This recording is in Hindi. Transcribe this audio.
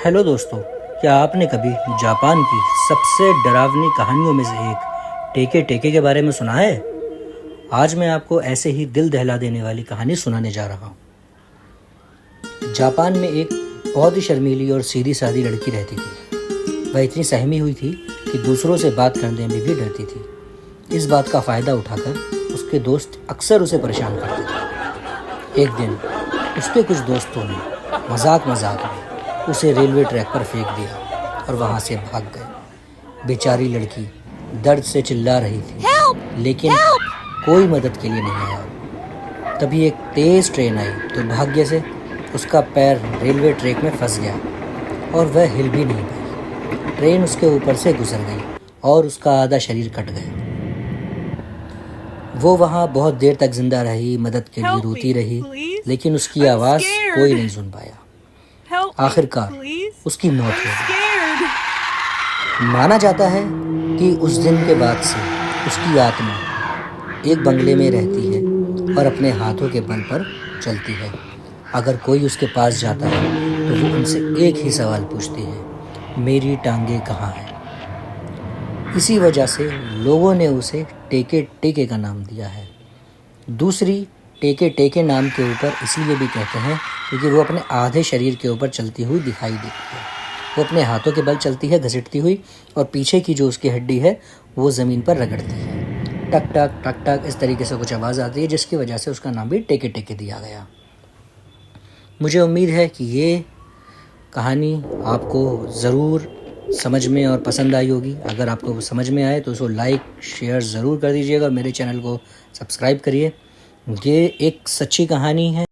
हेलो दोस्तों, क्या आपने कभी जापान की सबसे डरावनी कहानियों में से एक टेके टेके के बारे में सुना है? आज मैं आपको ऐसे ही दिल दहला देने वाली कहानी सुनाने जा रहा हूँ। जापान में एक बहुत ही शर्मीली और सीधी सादी लड़की रहती थी। वह इतनी सहमी हुई थी कि दूसरों से बात करने में भी डरती थी। इस बात का फ़ायदा उठाकर उसके दोस्त अक्सर उसे परेशान करते थे। एक दिन उसके कुछ दोस्तों ने मजाक में उसे रेलवे ट्रैक पर फेंक दिया और वहाँ से भाग गए। बेचारी लड़की दर्द से चिल्ला रही थी, लेकिन कोई मदद के लिए नहीं आया। तभी एक तेज़ ट्रेन आई तो भाग्य से उसका पैर रेलवे ट्रैक में फंस गया और वह हिल भी नहीं पाई। ट्रेन उसके ऊपर से गुजर गई और उसका आधा शरीर कट गया। वो वहाँ बहुत देर तक जिंदा रही, मदद के लिए रोती रही, लेकिन उसकी आवाज़ कोई नहीं सुन पाया। आखिरकार उसकी मौत हो गई। माना जाता है कि उस दिन के बाद से उसकी आत्मा एक बंगले में रहती है और अपने हाथों के बल पर चलती है। अगर कोई उसके पास जाता है तो वो उनसे एक ही सवाल पूछती है, मेरी टांगे कहाँ हैं? इसी वजह से लोगों ने उसे टेके टेके का नाम दिया है। दूसरी, टेके टेके नाम के ऊपर इसलिए भी कहते हैं क्योंकि वो अपने आधे शरीर के ऊपर चलती हुई दिखाई देती है। वो अपने हाथों के बल चलती है घसीटती हुई, और पीछे की जो उसकी हड्डी है वो ज़मीन पर रगड़ती है। टक टक टक टक इस तरीके से कुछ आवाज़ आती है, जिसकी वजह से उसका नाम भी टेके टेके दिया गया। मुझे उम्मीद है कि ये कहानी आपको ज़रूर समझ में और पसंद आई होगी। अगर आपको समझ में आए तो उसको लाइक शेयर ज़रूर कर दीजिएगा और मेरे चैनल को सब्सक्राइब करिए। ये एक सच्ची कहानी है।